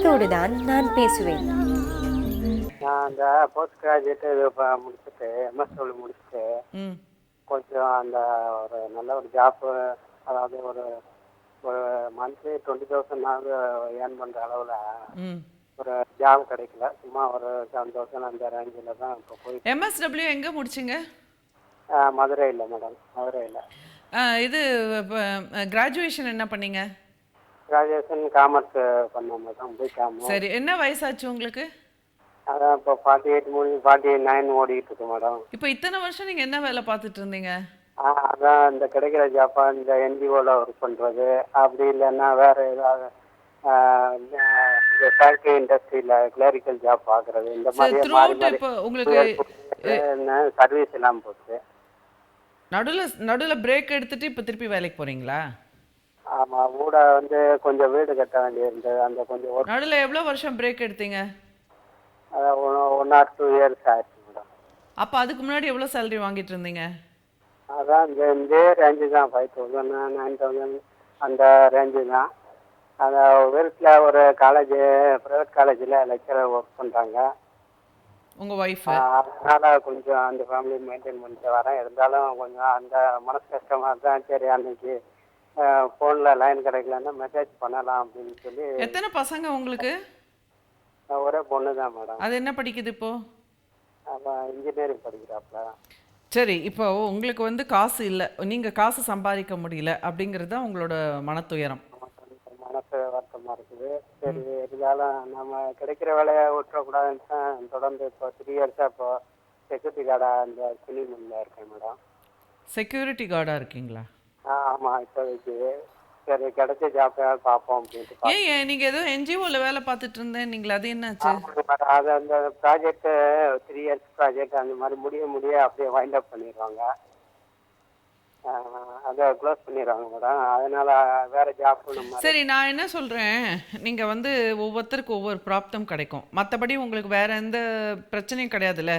காதோடு தான் நான் பேசுவேன். நான் அந்த போஸ்ட் கிராஜுவேட் இது முடிச்சுட்டு எம்எஸ்டபிள்யூ முடிச்சுட்டு ம் கொஞ்சம் அந்த ஒரு நல்ல ஒரு ஜாப், அதாவது ஒரு ஒரு மந்த்லி 20,000 ஏர்ன் பண்ணுற அளவில் ம் ஒரு ஜாப் கிடைக்கல. சும்மா ஒரு 7,000 அந்த ரேஞ்சில் தான் இப்போ போயிட்டு. எம்எஸ்டபிள்யூ எங்கே முடிச்சிங்க? மதுரையில் மேடம், மதுரையில். இது கிராஜுவேஷன் என்ன பண்ணீங்க? கிராஜுவேஷன் காமர்ஸ் பண்ணோம் மேடம், பிகாம். சரி, என்ன வயசாச்சு உங்களுக்கு? அதான் இப்போ 48 முடிஞ்சு 49 ஓடிட்டு இருக்கு மேடம். இப்போ இத்தனை வருஷம் நீங்கள் என்ன வேலை பார்த்துட்டு இருந்தீங்க? அதான் இந்த கிடைக்கிற ஜாப்பா இந்த என்ஜிஓவில் ஒர்க் பண்ணுறது, அப்படி இல்லைன்னா வேறு ஏதாவது இந்த ஃபேக்ட்ரி இண்டஸ்ட்ரியில் கிளரிக்கல் ஜாப் பார்க்குறது, இந்த மாதிரி மாறி த்ரூஅவுட் மாறி இப்போ உங்களுக்கு சர்வீஸ் இல்லாமல் போச்சு. நடுவில் பிரேக் எடுத்துட்டு இப்போ திருப்பி வேலைக்கு போகிறீங்களா? ஆமாம், கூட வந்து கொஞ்சம் வீடு கட்ட வேண்டியிருந்தது, அந்த கொஞ்சம் ஒர்க். நடுவில் எவ்வளோ வருஷம் பிரேக் எடுத்தீங்க? அதான் 1 or 2 years ஆயிடுச்சு மேடம். அப்போ அதுக்கு முன்னாடி எவ்வளோ சேலரி வாங்கிட்டு இருந்தீங்க? அதான் இந்த ரேஞ்சு தான், 5,000 9,000 அந்த ரேஞ்சு தான். அந்த வீட்டில் ஒரு காலேஜ், ப்ரைவேட் காலேஜில் லெக்சரர் ஒர்க் பண்ணுறாங்க. உங்கள் ஒய்ஃபு? அதனால கொஞ்சம் அந்த ஃபேமிலி மெயின்டைன் பண்ணிட்டு வரேன். இருந்தாலும் கொஞ்சம் அந்த மனசு கஷ்டமாக தான். சரி, அன்னைக்கு ஃபோனில் லைன் கிடைக்கலன்னா மெசேஜ் பண்ணலாம் அப்படின்னு சொல்லி. எத்தனை பசங்க உங்களுக்கு? ஒரே பொண்ணு தான் மேடம். அது என்ன படிக்குது இப்போ? அவன் இன்ஜினியரிங் படிக்கிறாப்புல. சரி, இப்போ உங்களுக்கு வந்து காசு இல்லை, நீங்கள் காசு சம்பாதிக்க முடியல அப்படிங்கிறது தான் உங்களோட மனத்துயரம். மனசு வருத்தமாக இருக்குது. சரி, இருந்தாலும் நம்ம கிடைக்கிற வேலையை விட்டுறக்கூடாதுன்னு தான் தொடர்ந்து இப்போ 3 இயர்ஸாக இப்போ செக்யூரிட்டி கார்டாக அந்த சிலிமில் இருக்கேன் மேடம். செக்யூரிட்டி கார்டாக இருக்கீங்களா? ஆமாம், இப்போதைக்கு சரி கிடைச்ச ஜாப் பார்ப்போம் அப்படின்ட்டு. ஏன் நீங்கள் ஏதோ என்ஜிஓவில் வேலை பார்த்துட்டு இருந்தேன் நீங்களா, அது என்னாச்சு? அது அந்த ப்ராஜெக்ட் 3 இயர்ஸ் ப்ராஜெக்ட் அந்த மாதிரி முடிய அப்படியே வைண்ட் அப் பண்ணிடுவாங்க. அதை க்ளோஸ் பண்ணிடுவாங்க மேடம். அதனால வேற ஜாப் நம்ம. சரி, நான் என்ன சொல்கிறேன், நீங்கள் வந்து ஒவ்வொருத்தருக்கு ஒவ்வொரு பிராப்தம் கிடைக்கும். மற்றபடி உங்களுக்கு வேற எந்த பிரச்சனையும் கிடையாதுல்ல?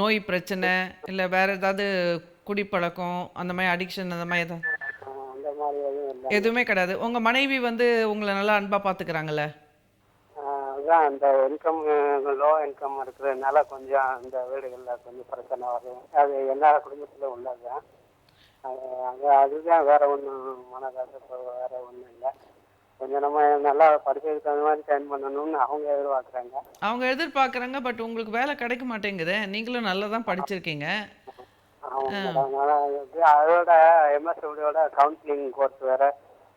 நோய் பிரச்சனை இல்லை வேற ஏதாவது குடிப்பழக்கம் அந்த மாதிரி அடிக்ஷன் அந்த மாதிரி ஏதாவது அந்த மாதிரி எதுவும் இல்லை. எதுவுமே கிடையாது. உங்கள் மனைவி வந்து உங்களை நல்லா அன்பாக பார்த்துக்கிறாங்கல்ல? அதுதான் அந்த இன்கம் லோ இன்கம் இருக்கிறதுனால கொஞ்சம் அந்த வீடுகளில் கொஞ்சம் பிரச்சனை வரும். அது எல்லா குடும்பத்திலும் உள்ளது தான். அதுதான், வேற ஒன்றும் மனக்கசப்பு வேற ஒன்றும் இல்லை. கொஞ்சம் நம்ம நல்லா படிச்சதுக்கு தகுந்த மாதிரி ட்ரெயின் பண்ணணும்னு அவங்க எதிர்பார்க்குறாங்க. அவங்க எதிர்பார்க்குறாங்க, பட் உங்களுக்கு வேலை கிடைக்க மாட்டேங்குது. நீங்களும் நல்லா தான் படிச்சிருக்கீங்க. அதோட எம்எஸ்டபிள்யூட கவுன்சிலிங் கோர்ஸ் வேற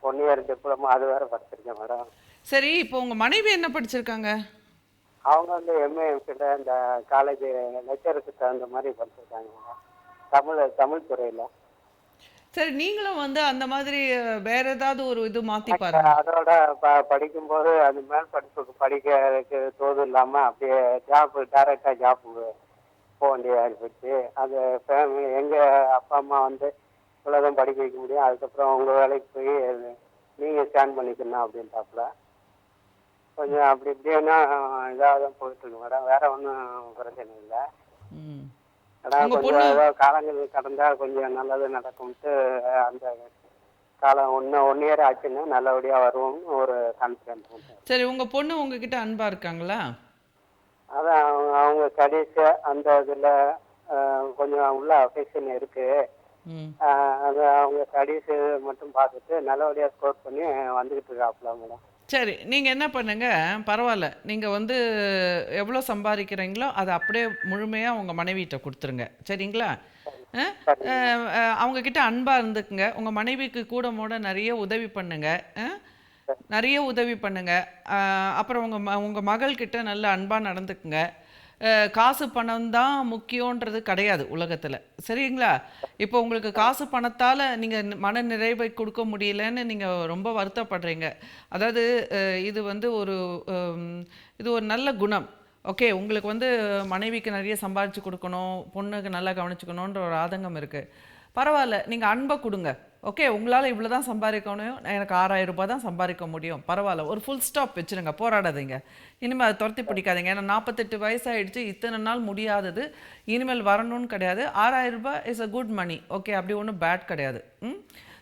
1 year டிப்ளமோ அது வேற படிச்சிருக்கேன் மேடம். சரி, இப்போ உங்கள் மனைவி என்ன படிச்சிருக்காங்க? அவங்க வந்து எம்ஏ எம்ஃபில் இந்த காலேஜ் லெக்சருக்கு தகுந்த மாதிரி படிச்சிருக்காங்க மேடம், தமிழ் துறையில். சரி, நீங்களும் வந்து அந்த மாதிரி வேற ஏதாவது ஒரு இது மாற்றி பாருங்க. அதோட படிக்கும்போது அது மேல் படிப்புக்கு படிக்கிறதுக்கு தோது இல்லாமல் அப்படியே ஜாப் டைரெக்டாக ஜாப் போக வேண்டியதாக போச்சு. அது ஃபேமிலி எங்கள் அப்பா அம்மா வந்து இவ்வளோதான் படிக்க வைக்க முடியும், அதுக்கப்புறம் உங்கள் வேலைக்கு போய் நீங்கள் ஸ்டாண்ட் பண்ணிக்கணும் அப்படின்ட்டாப்புல. கொஞ்சம் அப்படி இப்படின்னா இதாக தான் போயிட்டுருக்கு மேடம். வேற ஒன்றும் பிரச்சனை இல்லை. அதான் கொஞ்சம் ஏதோ காலங்கள் கடந்தால் கொஞ்சம் நல்லது நடக்கும்ட்டு அந்த காலம் 1 year ஆச்சுன்னா நல்லபடியாக வருவோம்னு ஒரு கான்ஃபிடன்ஸ். சரி, உங்கள் பொண்ணு உங்ககிட்ட அன்பாக இருக்காங்களா? அதான் அவங்க ஸ்டடீஸு அந்த இதில் கொஞ்சம் உள்ள அஃபெக்ஷன் இருக்குது. அது அவங்க ஸ்டடீஸு மட்டும் பார்த்துட்டு நல்லபடியாக ஸ்கோர் பண்ணி வந்துக்கிட்டு இருக்காப்புல மேடம். சரி, நீங்கள் என்ன பண்ணுங்க, பரவாயில்ல, நீங்கள் வந்து எவ்வளோ சம்பாதிக்கிறீங்களோ அதை அப்படியே முழுமையாக உங்கள் மனைவிகிட்ட கொடுத்துருங்க, சரிங்களா? அவங்கக்கிட்ட அன்பாக இருந்துக்குங்க. உங்கள் மனைவிக்கு கூட மூட நிறைய உதவி பண்ணுங்க, நிறைய உதவி பண்ணுங்க. அப்புறம் உங்கள் மகள்கிட்ட நல்ல அன்பாக நடந்துக்குங்க. காசு பணம் தான் முக்கியன்றது கிடையாது உலகத்தில், சரிங்களா? இப்போ உங்களுக்கு காசு பணத்தால் நீங்கள் மன நிறைவை கொடுக்க முடியலன்னு நீங்கள் ரொம்ப வருத்தப்படுறீங்க. அதாவது இது வந்து இது ஒரு நல்ல குணம். ஓகே, உங்களுக்கு வந்து மனைவிக்கு நிறைய சம்பாதிச்சு கொடுக்கணும், பொண்ணுக்கு நல்லா கவனிச்சுக்கணுன்ற ஒரு ஆதங்கம் இருக்குது. பரவாயில்ல, நீங்கள் அன்பை கொடுங்க. ஓகே, உங்களால் இவ்வளோ தான் சம்பாதிக்கணும், எனக்கு 6,000 ரூபாய் தான் சம்பாதிக்க முடியும், பரவாயில்ல, ஒரு ஃபுல் ஸ்டாப் வச்சுருங்க, போராடாதீங்க. இனிமேல் அதை துரத்தி பிடிக்காதீங்க. ஏன்னா 48 வயசாகிடுச்சு, இத்தனை நாள் முடியாதது இனிமேல் வரணும்னு கிடையாது. 6,000 ரூபாய் is a good money. Okay, அப்படி ஒன்றும் பேட் கிடையாது.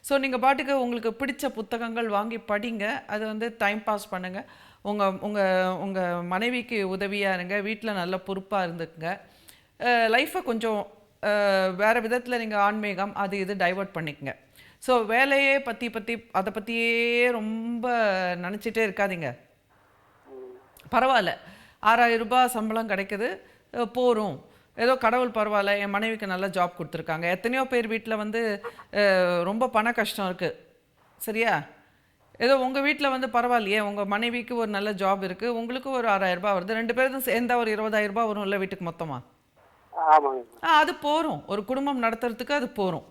ஸோ நீங்கள் பாட்டுக்கு உங்களுக்கு பிடிச்ச புத்தகங்கள் வாங்கி படிங்க. அது வந்து டைம் பாஸ் பண்ணுங்கள். உங்கள் மனைவிக்கு உதவியாக இருங்க. வீட்டில் நல்ல பொறுப்பாக இருந்துக்குங்க. லைஃப்பை கொஞ்சம் வேறு விதத்தில் நீங்கள் ஆன்மீகம் அது இது டைவர்ட் பண்ணிக்கங்க. ஸோ வேலையே அதை பற்றியே ரொம்ப நினச்சிட்டே இருக்காதீங்க. பரவாயில்ல, 6000 ரூபாய் சம்பளம் கிடைக்குது, போகிறோம், ஏதோ கடவுள் பரவாயில்ல, என் மனைவிக்கு நல்ல ஜாப் கொடுத்துருக்காங்க. எத்தனையோ பேர் வீட்டில் வந்து ரொம்ப பண கஷ்டம் இருக்குது, சரியா? ஏதோ உங்கள் வீட்டில் வந்து பரவாயில்லையே, உங்கள் மனைவிக்கு ஒரு நல்ல ஜாப் இருக்குது, உங்களுக்கு ஒரு 6000 ரூபாய் வருது, 2 பேரும் சேர்ந்தா ஒரு 20000 ரூபாய் வரும் இல்லை வீட்டுக்கு மொத்தமாக. அது போகிறோம், ஒரு குடும்பம் நடத்துறதுக்கு அது போகிறோம்,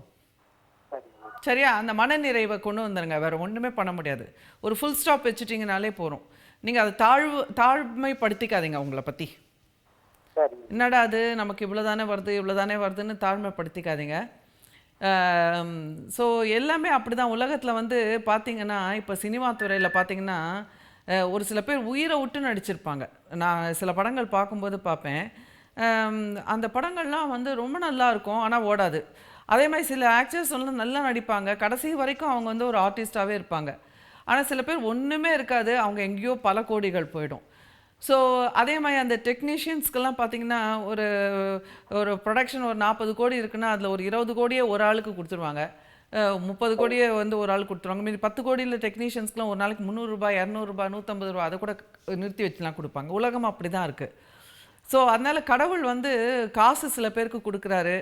சரியா? அந்த மனநிறைவை கொண்டு வந்துடுங்க. வேறு ஒன்றுமே பண்ண முடியாது. ஒரு ஃபுல் ஸ்டாப் வச்சுட்டிங்கனாலே போகிறோம். நீங்கள் அதை தாழ்மைப்படுத்திக்காதீங்க உங்களை பற்றி. என்னடா அது நமக்கு இவ்வளோ தானே வருதுன்னு தாழ்மைப்படுத்திக்காதீங்க. ஸோ எல்லாமே அப்படி தான் உலகத்தில் வந்து பார்த்திங்கன்னா, இப்போ சினிமா துறையில் பார்த்திங்கன்னா ஒரு சில பேர் உயிரை விட்டு நடிச்சிருப்பாங்க. நான் சில படங்கள் பார்க்கும்போது பார்ப்பேன், அந்த படங்கள்லாம் வந்து ரொம்ப நல்லா இருக்கும், ஆனால் ஓடாது. அதே மாதிரி சில ஆக்டர்ஸ் வந்து நல்லா நடிப்பாங்க, கடைசி வரைக்கும் அவங்க வந்து ஒரு ஆர்டிஸ்டாகவே இருப்பாங்க. ஆனால் சில பேர் ஒன்றுமே இருக்காது, அவங்க எங்கேயோ பல கோடிகள் போயிடும். ஸோ அதே மாதிரி அந்த டெக்னீஷியன்ஸ்க்கெல்லாம் பார்த்திங்கன்னா ஒரு ப்ரொடக்ஷன் ஒரு 40 கோடி இருக்குன்னா அதில் ஒரு 20 கோடியே ஒரு ஆளுக்கு கொடுத்துருவாங்க, 30 கோடியே வந்து ஒரு ஆள் கொடுத்துருவாங்க. மீதி 10 கோடியில் டெக்னீஷியன்ஸ்க்குலாம் ஒரு நாளைக்கு 300 ரூபாய், 200 ரூபாய், 150 ரூபாய் அதை கூட நிறுத்தி வச்சுலாம் கொடுப்பாங்க. உலகம் அப்படி தான் இருக்குது. ஸோ அதனால் கடவுள் வந்து காசு சில பேருக்கு கொடுக்குறாரு,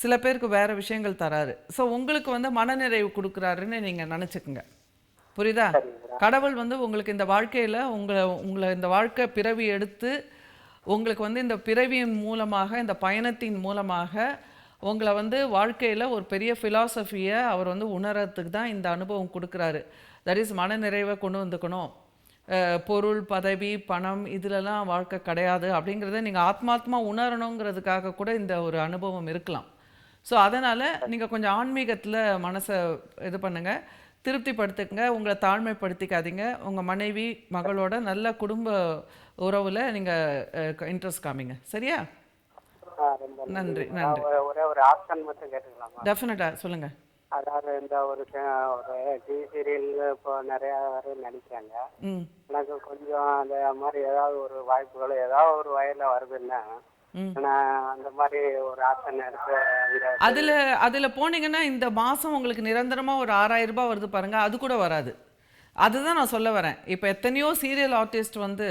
சில பேருக்கு வேறு விஷயங்கள் தராரு. ஸோ உங்களுக்கு வந்து மனநிறைவு கொடுக்குறாருன்னு நீங்கள் நினச்சிக்கோங்க. புரியுதா? கடவுள் வந்து உங்களுக்கு இந்த வாழ்க்கையில் உங்களை இந்த வாழ்க்கை பிறவி எடுத்து உங்களுக்கு வந்து இந்த பிறவியின் மூலமாக, இந்த பயணத்தின் மூலமாக உங்களை வந்து வாழ்க்கையில் ஒரு பெரிய ஃபிலாசபியை அவர் வந்து உணரத்துக்கு தான் இந்த அனுபவம் கொடுக்குறாரு. தட் இஸ் மனநிறைவை கொண்டு வந்துக்கணும். பொருள், பதவி, பணம் இதிலெல்லாம் வாழ்க்கை கிடையாது அப்படிங்கிறத நீங்கள் ஆத்மாத்மா உணரணுங்கிறதுக்காக கூட இந்த ஒரு அனுபவம் இருக்கலாம். ஸோ அதனால் நீங்கள் கொஞ்சம் ஆன்மீகத்தில் மனசை இது பண்ணுங்கள், திருப்திப்படுத்துங்க, உங்களை தாழ்மைப்படுத்திக்காதீங்க. உங்கள் மனைவி மகளோட நல்ல குடும்ப உறவில் நீங்கள் இன்ட்ரெஸ்ட் காமிங்க, சரியா? நன்றி. ஒரே ஒரு ஆப்ஷன் மட்டும் கேட்டுக்கலாமா? டெஃபினட்டாக சொல்லுங்கள். அதாவது இந்த ஒரு டிவி சீரியல் இப்போ நிறையா பேர் நடிக்கிறாங்க. எனக்கு கொஞ்சம் அந்த மாதிரி ஏதாவது ஒரு வாய்ப்புகள் ஏதாவது ஒரு வயலில் வருதுன்னா அந்த மாதிரி ஒரு ஆப்ஷன் எடுத்து அதில் போனீங்கன்னா இந்த மாதம் உங்களுக்கு நிரந்தரமாக ஒரு 6000 ரூபாய் வருது பாருங்கள், அது கூட வராது. அதுதான் நான் சொல்ல வரேன். இப்போ எத்தனையோ சீரியல் ஆர்டிஸ்ட் வந்து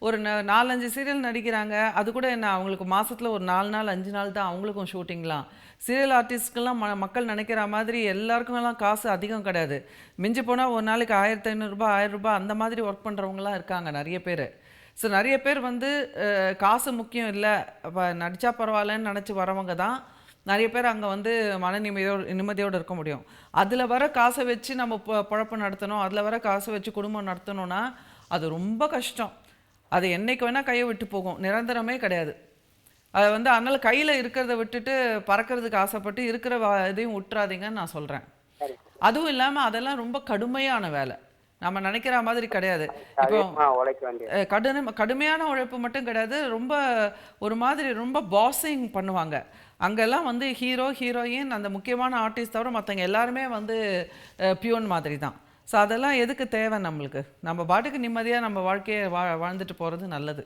ஒரு 4-5 சீரியல் நடிக்கிறாங்க, அது கூட என்ன அவங்களுக்கு மாதத்தில் ஒரு 4 நாள் 5 நாள் தான் அவங்களுக்கும் ஷூட்டிங்லாம். சீரியல் ஆர்டிஸ்ட்கெல்லாம் மக்கள் நினைக்கிற மாதிரி எல்லாருக்குமெல்லாம் காசு அதிகம் கிடையாது. மிஞ்சி போனால் ஒரு நாளைக்கு 1500 ரூபாய் 1000 ரூபாய் அந்த மாதிரி ஒர்க் பண்ணுறவங்களாம் இருக்காங்க நிறைய பேர். ஸோ நிறைய பேர் வந்து காசு முக்கியம் இல்லை, இப்போ நடித்தா பரவாயில்லன்னு நினச்சி வரவங்க தான் நிறைய பேர் அங்கே வந்து நிம்மதியோடு இருக்க முடியும். அதில் வர காசை வச்சு நம்ம பொழப்பு நடத்தணும், அதில் வர காசை வச்சு குடும்பம் நடத்தணும்னா அது ரொம்ப கஷ்டம். அது என்றைக்கு வேணால் கையை விட்டு போகும், நிரந்தரமே கிடையாது. அதை வந்து அதனால் கையில் இருக்கிறத விட்டுட்டு பறக்கிறதுக்கு ஆசைப்பட்டு இருக்கிற இதையும் விட்டுறாதீங்கன்னு நான் சொல்கிறேன். அதுவும் இல்லாமல் அதெல்லாம் ரொம்ப கடுமையான வேலை, நம்ம நினைக்கிற மாதிரி கிடையாது. இப்போ கடுமையான உழைப்பு மட்டும் கிடையாது, ரொம்ப ஒரு மாதிரி ரொம்ப பாஸிங் பண்ணுவாங்க. அங்கெல்லாம் வந்து ஹீரோ ஹீரோயின் அந்த முக்கியமான ஆர்டிஸ்ட் தவிர மற்றவங்க எல்லாருமே வந்து பியூன் மாதிரி தான். ஸோ அதெல்லாம் எதுக்கு தேவை நம்மளுக்கு? நம்ம பாட்டுக்கு நிம்மதியாக நம்ம வாழ்க்கையை வாழ்ந்துட்டு போகிறது நல்லது.